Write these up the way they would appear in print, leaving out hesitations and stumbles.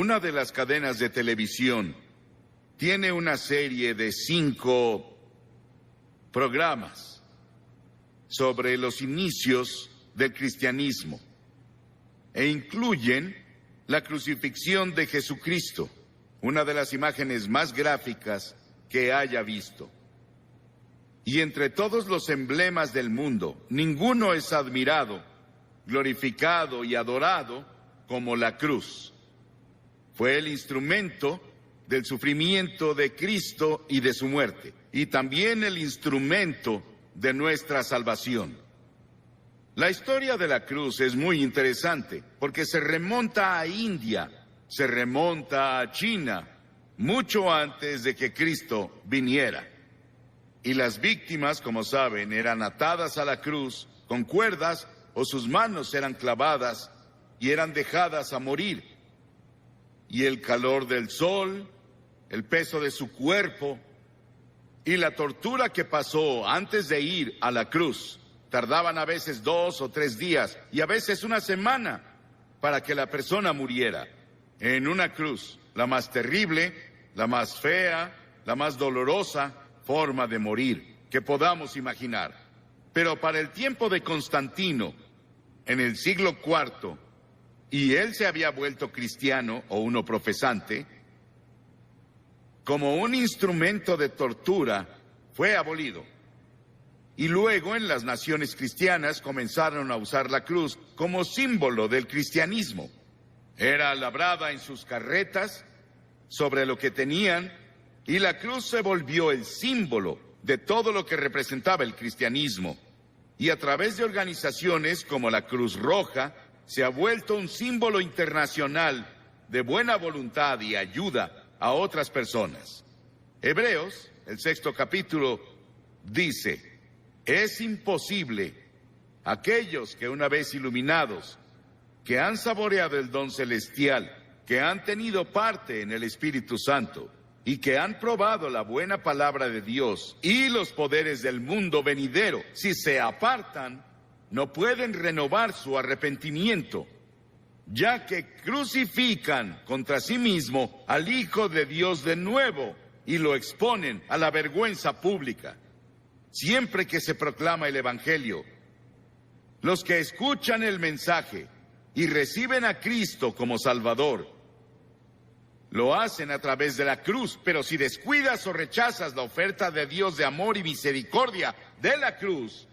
Una de las cadenas de televisión tiene una serie de 5 programas sobre los inicios del cristianismo e incluyen la crucifixión de Jesucristo, una de las imágenes más gráficas que haya visto. Y entre todos los emblemas del mundo, ninguno es admirado, glorificado y adorado como la cruz. Fue el instrumento del sufrimiento de Cristo y de su muerte, y también el instrumento de nuestra salvación. La historia de la cruz es muy interesante porque se remonta a India, se remonta a China, mucho antes de que Cristo viniera. Y las víctimas, como saben, eran atadas a la cruz con cuerdas o sus manos eran clavadas y eran dejadas a morir. Y el calor del sol, el peso de su cuerpo y la tortura que pasó antes de ir a la cruz, tardaban a veces 2 o 3 días y a veces una semana para que la persona muriera en una cruz, la más terrible, la más fea, la más dolorosa forma de morir que podamos imaginar. Pero para el tiempo de Constantino, en el siglo IV, y él se había vuelto cristiano o uno profesante, como un instrumento de tortura, fue abolido. Y luego en las naciones cristianas comenzaron a usar la cruz como símbolo del cristianismo. Era labrada en sus carretas sobre lo que tenían, y la cruz se volvió el símbolo de todo lo que representaba el cristianismo. Y a través de organizaciones como la Cruz Roja, se ha vuelto un símbolo internacional de buena voluntad y ayuda a otras personas. Hebreos, el 6º capítulo, dice: es imposible aquellos que una vez iluminados, que han saboreado el don celestial, que han tenido parte en el Espíritu Santo y que han probado la buena palabra de Dios y los poderes del mundo venidero, si se apartan, no pueden renovar su arrepentimiento, ya que crucifican contra sí mismo al Hijo de Dios de nuevo y lo exponen a la vergüenza pública. Siempre que se proclama el Evangelio, los que escuchan el mensaje y reciben a Cristo como Salvador, lo hacen a través de la cruz, pero si descuidas o rechazas la oferta de Dios de amor y misericordia de la cruz,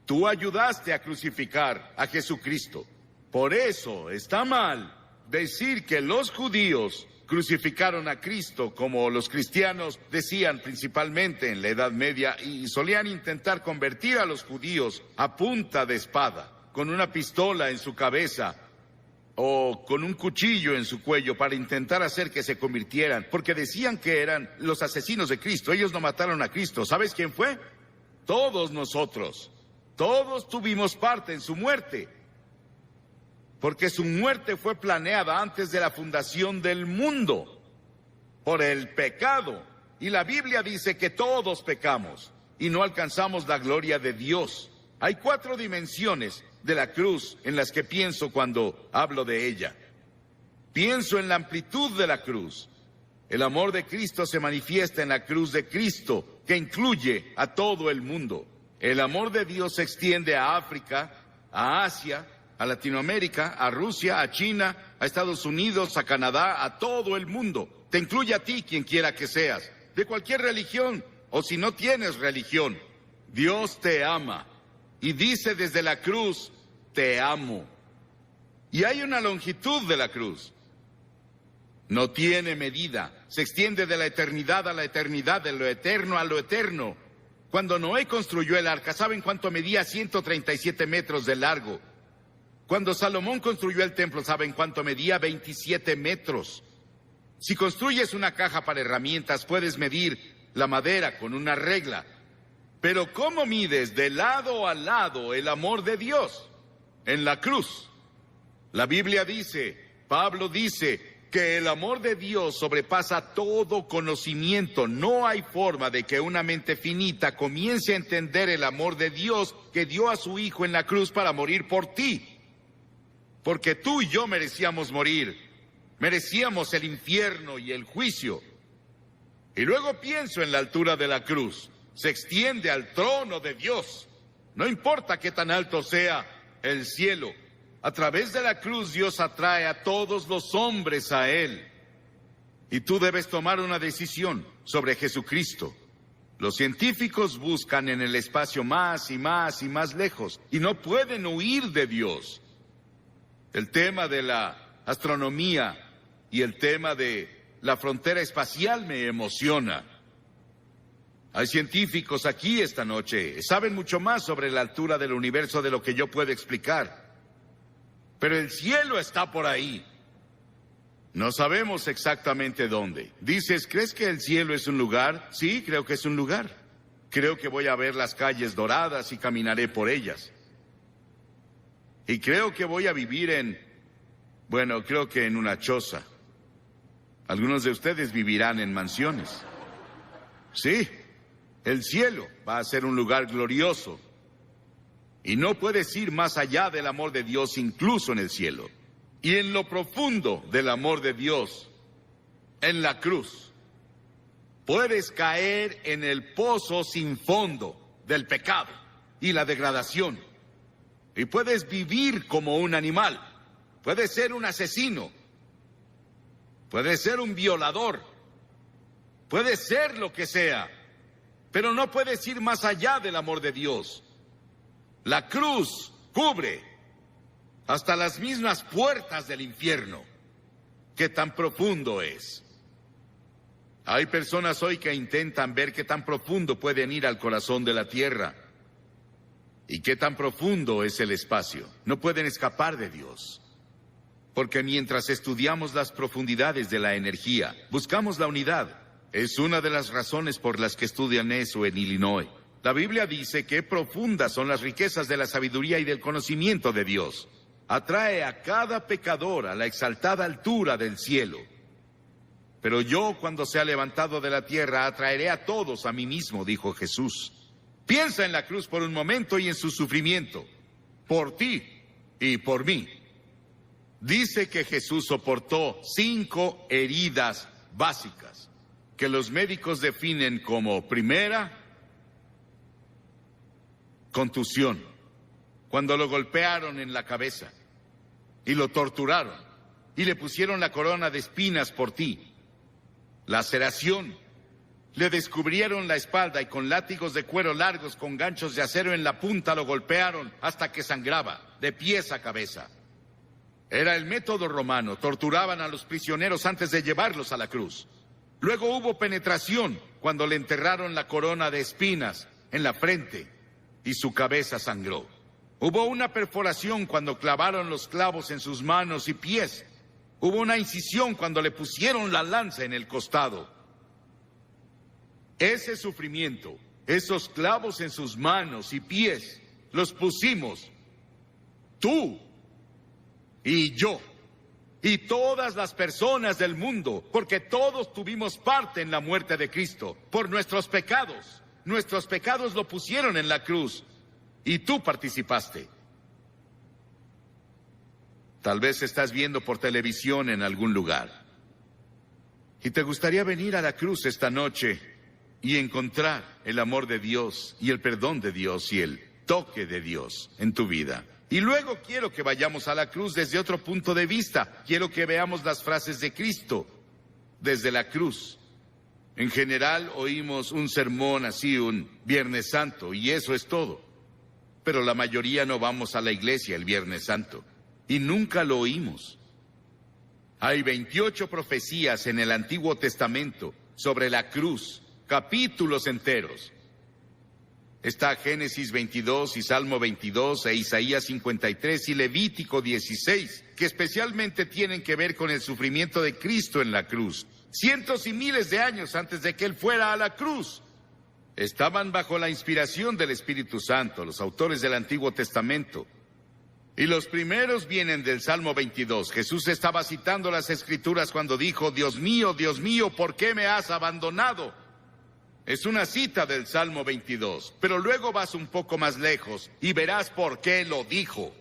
tú ayudaste a crucificar a Jesucristo. Por eso está mal decir que los judíos crucificaron a Cristo, como los cristianos decían principalmente en la Edad Media, y solían intentar convertir a los judíos a punta de espada, con una pistola en su cabeza o con un cuchillo en su cuello para intentar hacer que se convirtieran, porque decían que eran los asesinos de Cristo. Ellos no mataron a Cristo. ¿Sabes quién fue? Todos nosotros. Todos tuvimos parte en su muerte, porque su muerte fue planeada antes de la fundación del mundo por el pecado. Y la Biblia dice que todos pecamos y no alcanzamos la gloria de Dios. Hay 4 dimensiones de la cruz en las que pienso cuando hablo de ella. Pienso en la amplitud de la cruz. El amor de Cristo se manifiesta en la cruz de Cristo, que incluye a todo el mundo. El amor de Dios se extiende a África, a Asia, a Latinoamérica, a Rusia, a China, a Estados Unidos, a Canadá, a todo el mundo. Te incluye a ti, quien quiera que seas, de cualquier religión, o si no tienes religión. Dios te ama y dice desde la cruz: te amo. Y hay una longitud de la cruz. No tiene medida, se extiende de la eternidad a la eternidad, de lo eterno a lo eterno. Cuando Noé construyó el arca, ¿saben cuánto medía? 137 metros de largo. Cuando Salomón construyó el templo, ¿saben cuánto medía? 27 metros. Si construyes una caja para herramientas, puedes medir la madera con una regla. Pero ¿cómo mides de lado a lado el amor de Dios? En la cruz. La Biblia dice, Pablo dice, que el amor de Dios sobrepasa todo conocimiento. No hay forma de que una mente finita comience a entender el amor de Dios que dio a su Hijo en la cruz para morir por ti. Porque tú y yo merecíamos morir. Merecíamos el infierno y el juicio. Y luego pienso en la altura de la cruz. Se extiende al trono de Dios. No importa qué tan alto sea el cielo. A través de la cruz Dios atrae a todos los hombres a Él. Y tú debes tomar una decisión sobre Jesucristo. Los científicos buscan en el espacio más y más y más lejos y no pueden huir de Dios. El tema de la astronomía y el tema de la frontera espacial me emociona. Hay científicos aquí esta noche, saben mucho más sobre la altura del universo de lo que yo puedo explicar. Pero el cielo está por ahí. No sabemos exactamente dónde. Dices, ¿crees que el cielo es un lugar? Sí, creo que es un lugar. Creo que voy a ver las calles doradas y caminaré por ellas. Y creo que voy a vivir creo que en una choza. Algunos de ustedes vivirán en mansiones. Sí, el cielo va a ser un lugar glorioso. Y no puedes ir más allá del amor de Dios incluso en el cielo. Y en lo profundo del amor de Dios, en la cruz, puedes caer en el pozo sin fondo del pecado y la degradación. Y puedes vivir como un animal. Puedes ser un asesino. Puedes ser un violador. Puedes ser lo que sea. Pero no puedes ir más allá del amor de Dios. La cruz cubre hasta las mismas puertas del infierno. ¿Qué tan profundo es? Hay personas hoy que intentan ver qué tan profundo pueden ir al corazón de la tierra. ¿Y qué tan profundo es el espacio? No pueden escapar de Dios. Porque mientras estudiamos las profundidades de la energía, buscamos la unidad. Es una de las razones por las que estudian eso en Illinois. La Biblia dice que profundas son las riquezas de la sabiduría y del conocimiento de Dios. Atrae a cada pecador a la exaltada altura del cielo. Pero yo, cuando sea levantado de la tierra, atraeré a todos a mí mismo, dijo Jesús. Piensa en la cruz por un momento y en su sufrimiento, por ti y por mí. Dice que Jesús soportó 5 heridas básicas, que los médicos definen como: primera, contusión, cuando lo golpearon en la cabeza y lo torturaron y le pusieron la corona de espinas por ti. Laceración, le descubrieron la espalda y con látigos de cuero largos con ganchos de acero en la punta lo golpearon hasta que sangraba, de pies a cabeza. Era el método romano, torturaban a los prisioneros antes de llevarlos a la cruz. Luego hubo penetración cuando le enterraron la corona de espinas en la frente y su cabeza sangró. Hubo una perforación cuando clavaron los clavos en sus manos y pies. Hubo una incisión cuando le pusieron la lanza en el costado. Ese sufrimiento, esos clavos en sus manos y pies, los pusimos tú y yo y todas las personas del mundo, porque todos tuvimos parte en la muerte de Cristo por nuestros pecados. Nuestros pecados lo pusieron en la cruz y tú participaste. Tal vez estás viendo por televisión en algún lugar y te gustaría venir a la cruz esta noche y encontrar el amor de Dios y el perdón de Dios y el toque de Dios en tu vida. Y luego quiero que vayamos a la cruz desde otro punto de vista. Quiero que veamos las frases de Cristo desde la cruz. En general oímos un sermón así, un Viernes Santo, y eso es todo. Pero la mayoría no vamos a la iglesia el Viernes Santo, y nunca lo oímos. Hay 28 profecías en el Antiguo Testamento sobre la cruz, capítulos enteros. Está Génesis 22 y Salmo 22 e Isaías 53 y Levítico 16, que especialmente tienen que ver con el sufrimiento de Cristo en la cruz. Cientos y miles de años antes de que Él fuera a la cruz. Estaban bajo la inspiración del Espíritu Santo, los autores del Antiguo Testamento. Y los primeros vienen del Salmo 22. Jesús estaba citando las Escrituras cuando dijo: Dios mío, ¿por qué me has abandonado? Es una cita del Salmo 22, pero luego vas un poco más lejos y verás por qué lo dijo.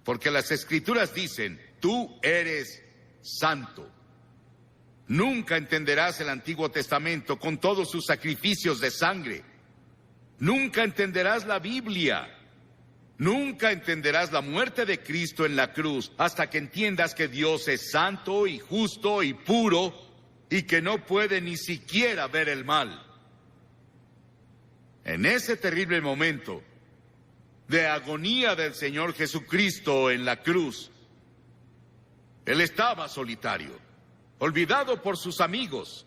Porque las Escrituras dicen: tú eres santo. Nunca entenderás el Antiguo Testamento con todos sus sacrificios de sangre. Nunca entenderás la Biblia. Nunca entenderás la muerte de Cristo en la cruz hasta que entiendas que Dios es santo y justo y puro y que no puede ni siquiera ver el mal. En ese terrible momento de agonía del Señor Jesucristo en la cruz, Él estaba solitario, olvidado por sus amigos.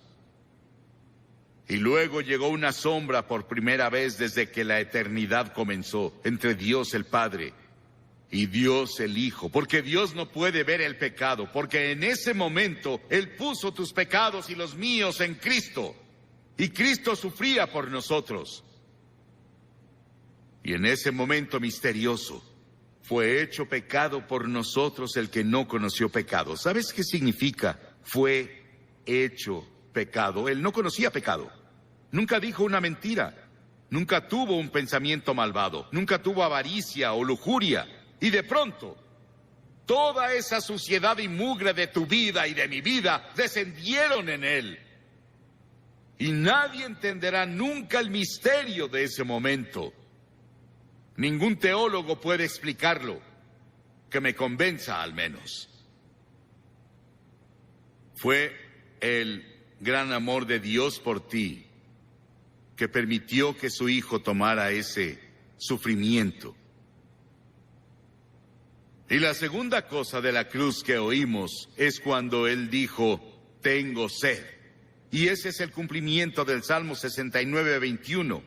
Y luego llegó una sombra por primera vez desde que la eternidad comenzó entre Dios el Padre y Dios el Hijo, porque Dios no puede ver el pecado, porque en ese momento Él puso tus pecados y los míos en Cristo, y Cristo sufría por nosotros. Y en ese momento misterioso fue hecho pecado por nosotros el que no conoció pecado. ¿Sabes qué significa? Fue hecho pecado. Él no conocía pecado. Nunca dijo una mentira. Nunca tuvo un pensamiento malvado. Nunca tuvo avaricia o lujuria. Y de pronto, toda esa suciedad y mugre de tu vida y de mi vida descendieron en Él. Y nadie entenderá nunca el misterio de ese momento. Ningún teólogo puede explicarlo, que me convenza al menos. Fue el gran amor de Dios por ti que permitió que su Hijo tomara ese sufrimiento. Y la segunda cosa de la cruz que oímos es cuando Él dijo, tengo sed. Y ese es el cumplimiento del Salmo 69:21.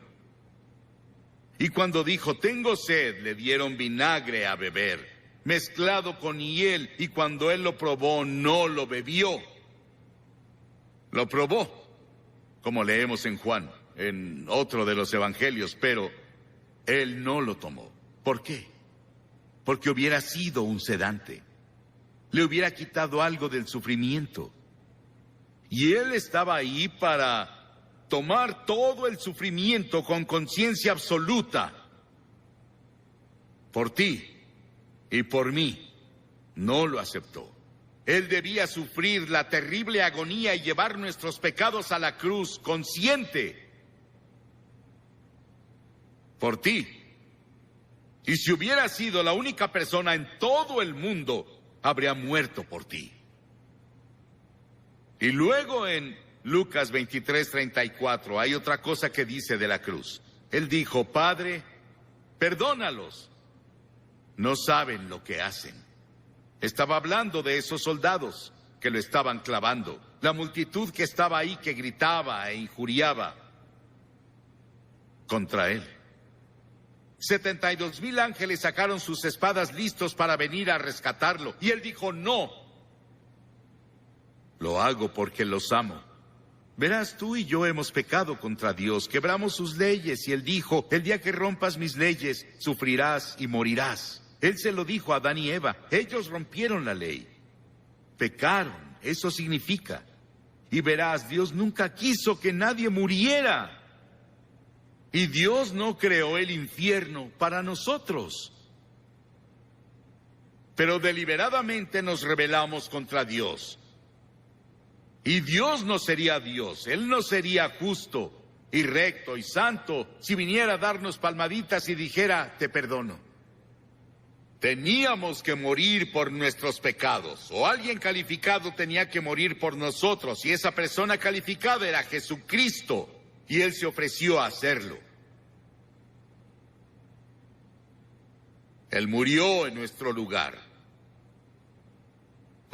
Y cuando dijo, tengo sed, le dieron vinagre a beber, mezclado con hiel, y cuando Él lo probó, no lo bebió. Lo probó, como leemos en Juan, en otro de los evangelios, pero Él no lo tomó. ¿Por qué? Porque hubiera sido un sedante. Le hubiera quitado algo del sufrimiento. Y Él estaba ahí para tomar todo el sufrimiento con conciencia absoluta. Por ti y por mí. No lo aceptó. Él debía sufrir la terrible agonía y llevar nuestros pecados a la cruz, consciente. Por ti. Y si hubiera sido la única persona en todo el mundo, habría muerto por ti. Y luego en Lucas 23:34 hay otra cosa que dice de la cruz. Él dijo, Padre, perdónalos. No saben lo que hacen. Estaba hablando de esos soldados que lo estaban clavando. La multitud que estaba ahí que gritaba e injuriaba contra Él. 72,000 ángeles sacaron sus espadas listos para venir a rescatarlo. Y Él dijo, no. Lo hago porque los amo. Verás, tú y yo hemos pecado contra Dios, quebramos sus leyes, y Él dijo, el día que rompas mis leyes, sufrirás y morirás. Él se lo dijo a Adán y Eva, ellos rompieron la ley. Pecaron, eso significa. Y verás, Dios nunca quiso que nadie muriera. Y Dios no creó el infierno para nosotros. Pero deliberadamente nos rebelamos contra Dios. Y Dios no sería Dios, Él no sería justo y recto y santo si viniera a darnos palmaditas y dijera, te perdono. Teníamos que morir por nuestros pecados, o alguien calificado tenía que morir por nosotros, y esa persona calificada era Jesucristo, y Él se ofreció a hacerlo. Él murió en nuestro lugar.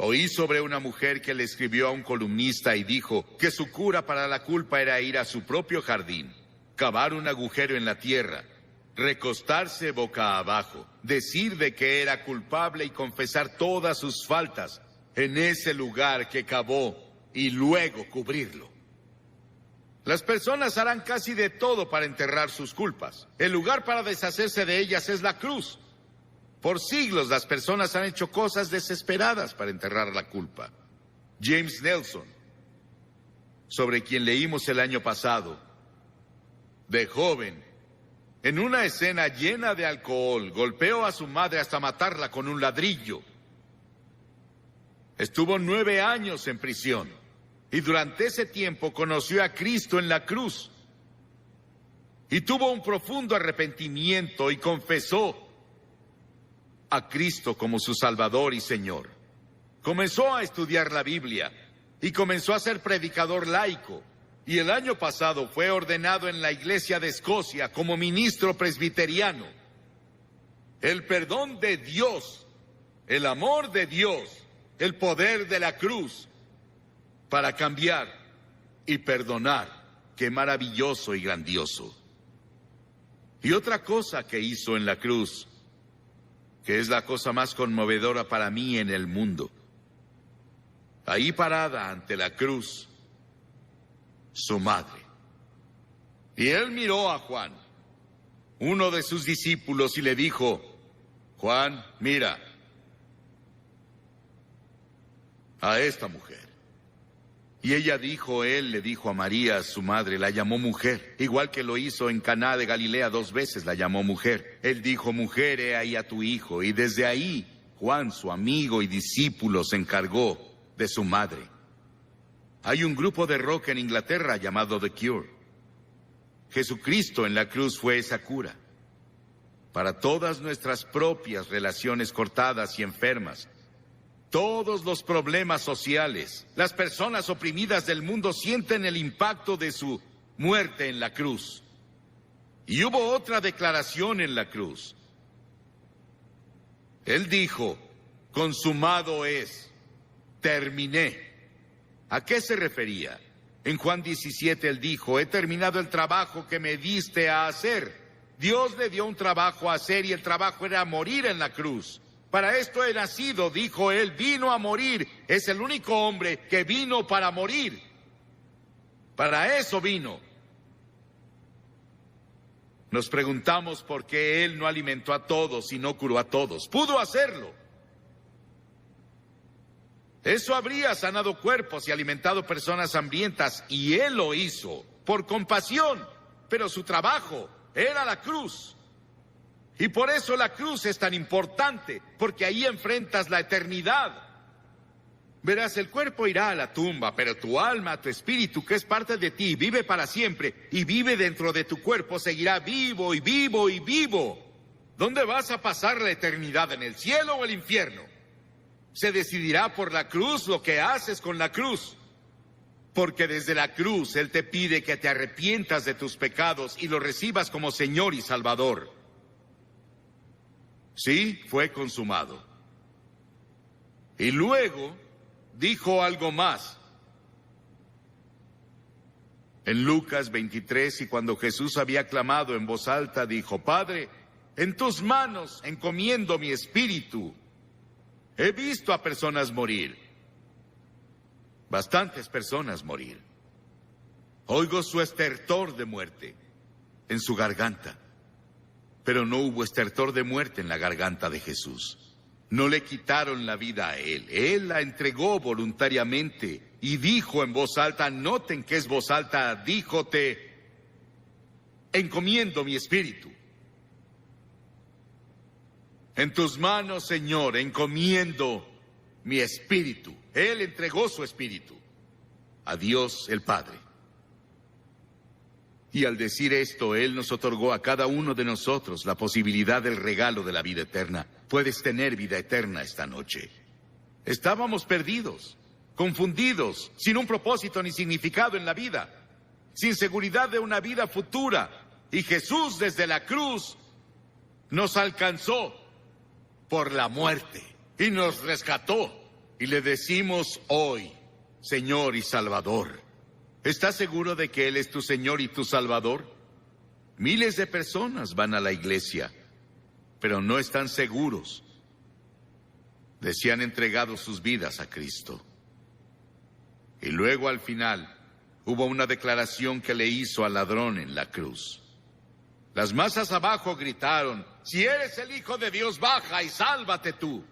Oí sobre una mujer que le escribió a un columnista y dijo que su cura para la culpa era ir a su propio jardín, cavar un agujero en la tierra, recostarse boca abajo, decir de que era culpable y confesar todas sus faltas en ese lugar que cavó y luego cubrirlo. Las personas harán casi de todo para enterrar sus culpas. El lugar para deshacerse de ellas es la cruz. Por siglos las personas han hecho cosas desesperadas para enterrar la culpa. James Nelson, sobre quien leímos el año pasado, de joven, en una escena llena de alcohol, golpeó a su madre hasta matarla con un ladrillo. Estuvo 9 años en prisión y durante ese tiempo conoció a Cristo en la cruz. Y tuvo un profundo arrepentimiento y confesó a Cristo como su Salvador y Señor. Comenzó a estudiar la Biblia y comenzó a ser predicador laico. Y el año pasado fue ordenado en la Iglesia de Escocia como ministro presbiteriano. El perdón de Dios, el amor de Dios, el poder de la cruz para cambiar y perdonar. Qué maravilloso y grandioso. Y otra cosa que hizo en la cruz, que es la cosa más conmovedora para mí en el mundo. Ahí parada ante la cruz, su madre. Y él miró a Juan, uno de sus discípulos, y le dijo: Juan, mira a esta mujer. Y ella dijo, él le dijo a María, su madre, la llamó mujer, igual que lo hizo en Caná de Galilea 2 veces, la llamó mujer. Él dijo: mujer, he ahí a tu hijo. Y desde ahí, Juan, su amigo y discípulo, se encargó de su madre. Hay un grupo de rock en Inglaterra llamado The Cure. Jesucristo en la cruz fue esa cura para todas nuestras propias relaciones cortadas y enfermas. Todos los problemas sociales, las personas oprimidas del mundo sienten el impacto de su muerte en la cruz. Y hubo otra declaración en la cruz. Él dijo: consumado es, terminé. ¿A qué se refería? En Juan 17 él dijo: he terminado el trabajo que me diste a hacer. Dios le dio un trabajo a hacer y el trabajo era morir en la cruz. Para esto he nacido, dijo él, vino a morir. Es el único hombre que vino para morir. Para eso vino. Nos preguntamos por qué él no alimentó a todos y no curó a todos. Pudo hacerlo. Eso habría sanado cuerpos y alimentado personas hambrientas, y él lo hizo por compasión, pero su trabajo era la cruz. Y por eso la cruz es tan importante, porque ahí enfrentas la eternidad. Verás, el cuerpo irá a la tumba, pero tu alma, tu espíritu, que es parte de ti, vive para siempre, y vive dentro de tu cuerpo, seguirá vivo y vivo y vivo. ¿Dónde vas a pasar la eternidad? ¿En el cielo o el infierno? Se decidirá por la cruz lo que haces con la cruz. Porque desde la cruz Él te pide que te arrepientas de tus pecados y lo recibas como Señor y Salvador. Sí, fue consumado. Y luego dijo algo más. En Lucas 23, y cuando Jesús había clamado en voz alta, dijo: Padre, en tus manos encomiendo mi espíritu. He visto a personas morir, bastantes personas morir. Oigo su estertor de muerte en su garganta, pero no hubo estertor de muerte en la garganta de Jesús. No le quitaron la vida a él la entregó voluntariamente y dijo en voz alta, noten que es voz alta, dijo: te encomiendo mi espíritu. En tus manos, Señor, encomiendo mi espíritu. Él entregó su espíritu a Dios el Padre. Y al decir esto, Él nos otorgó a cada uno de nosotros la posibilidad del regalo de la vida eterna. Puedes tener vida eterna esta noche. Estábamos perdidos, confundidos, sin un propósito ni significado en la vida, sin seguridad de una vida futura. Y Jesús desde la cruz nos alcanzó por la muerte y nos rescató. Y le decimos hoy, Señor y Salvador. ¿Estás seguro de que Él es tu Señor y tu Salvador? Miles de personas van a la iglesia, pero no están seguros de si han entregado sus vidas a Cristo. Y luego al final hubo una declaración que le hizo al ladrón en la cruz. Las masas abajo gritaron: si eres el Hijo de Dios, baja y sálvate tú.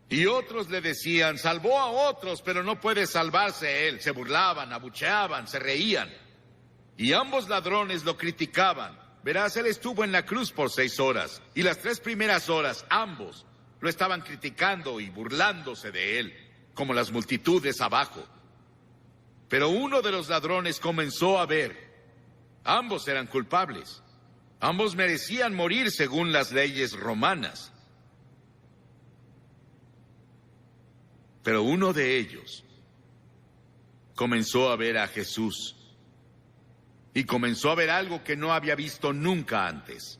Y otros le decían: salvó a otros, pero no puede salvarse él. Se burlaban, abucheaban, se reían. Y ambos ladrones lo criticaban. Verás, él estuvo en la cruz por 6 horas. Y las 3 primeras horas, ambos Lo estaban criticando y burlándose de él, como las multitudes abajo. Pero uno de los ladrones comenzó a ver. Ambos eran culpables. Ambos merecían morir según las leyes romanas. Pero uno de ellos comenzó a ver a Jesús. Y comenzó a ver algo que no había visto nunca antes.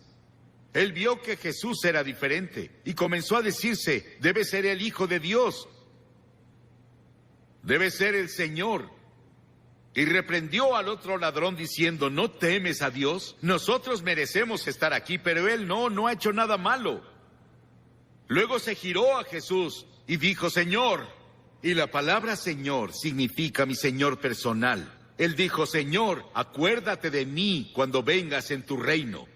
Él vio que Jesús era diferente y comenzó a decirse: debe ser el Hijo de Dios. Debe ser el Señor. Y reprendió al otro ladrón diciendo: ¿no temes a Dios? Nosotros merecemos estar aquí, pero él no ha hecho nada malo. Luego se giró a Jesús y dijo: Señor. Y la palabra Señor significa mi Señor personal. Él dijo: Señor, acuérdate de mí cuando vengas en tu reino.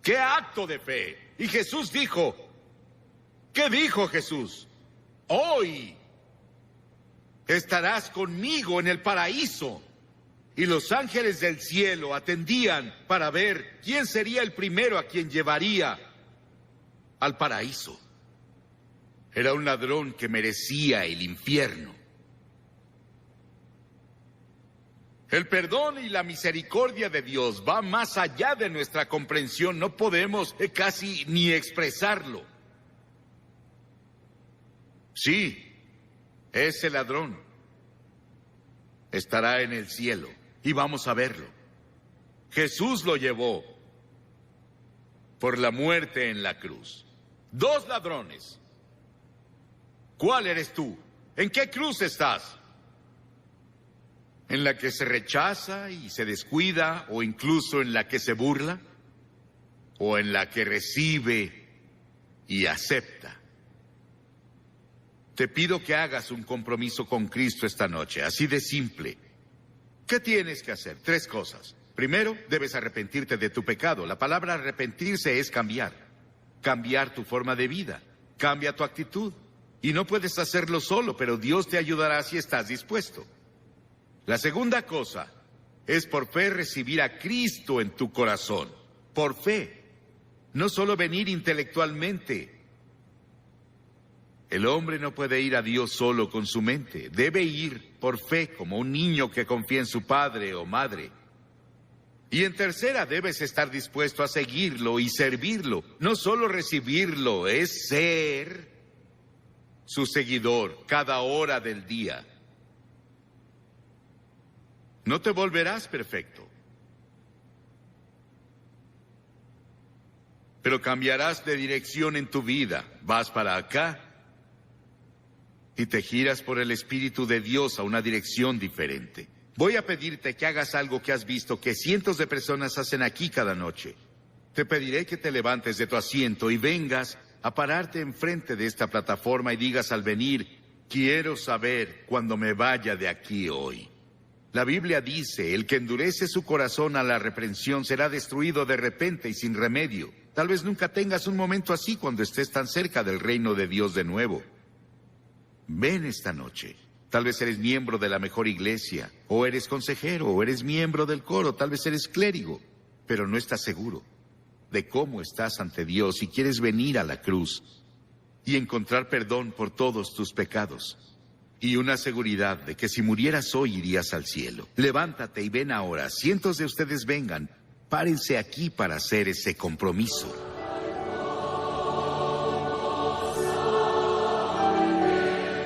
¡Qué acto de fe! Y Jesús dijo, ¿qué dijo Jesús? Hoy estarás conmigo en el paraíso. Y los ángeles del cielo atendían para ver quién sería el primero a quien llevaría al paraíso. Era un ladrón que merecía el infierno. El perdón y la misericordia de Dios va más allá de nuestra comprensión. No podemos casi ni expresarlo. Sí, ese ladrón estará en el cielo y vamos a verlo. Jesús lo llevó por la muerte en la cruz. 2 ladrones. ¿Cuál eres tú? ¿En qué cruz estás? ¿En la que se rechaza y se descuida, o incluso en la que se burla? ¿O en la que recibe y acepta? Te pido que hagas un compromiso con Cristo esta noche, así de simple. ¿Qué tienes que hacer? 3 cosas. Primero, debes arrepentirte de tu pecado. La palabra arrepentirse es cambiar. Cambiar tu forma de vida. Cambia tu actitud. Y no puedes hacerlo solo, pero Dios te ayudará si estás dispuesto. La segunda cosa es por fe recibir a Cristo en tu corazón. Por fe. No solo venir intelectualmente. El hombre no puede ir a Dios solo con su mente. Debe ir por fe, como un niño que confía en su padre o madre. Y en tercera, debes estar dispuesto a seguirlo y servirlo. No solo recibirlo, es ser su seguidor cada hora del día. No te volverás perfecto, pero cambiarás de dirección en tu vida. Vas para acá y te giras por el Espíritu de Dios a una dirección diferente. Voy a pedirte que hagas algo que has visto que cientos de personas hacen aquí cada noche. Te pediré que te levantes de tu asiento y vengas a pararte enfrente de esta plataforma y digas al venir: quiero saber cuando me vaya de aquí hoy. La Biblia dice: el que endurece su corazón a la reprensión será destruido de repente y sin remedio. Tal vez nunca tengas un momento así cuando estés tan cerca del reino de Dios de nuevo. Ven esta noche. Tal vez eres miembro de la mejor iglesia, o eres consejero, o eres miembro del coro, tal vez eres clérigo, pero no estás seguro de cómo estás ante Dios y quieres venir a la cruz y encontrar perdón por todos tus pecados. Y una seguridad de que si murieras hoy irías al cielo. Levántate y ven ahora. Cientos de ustedes vengan. Párense aquí para hacer ese compromiso.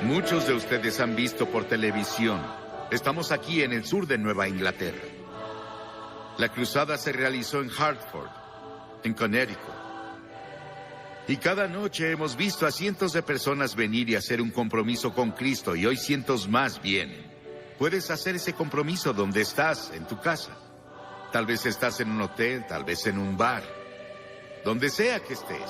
Muchos de ustedes han visto por televisión. Estamos aquí en el sur de Nueva Inglaterra. La cruzada se realizó en Hartford, en Connecticut. Y cada noche hemos visto a cientos de personas venir y hacer un compromiso con Cristo, y hoy cientos más vienen. Puedes hacer ese compromiso donde estás, en tu casa. Tal vez estás en un hotel, tal vez en un bar. Donde sea que estés.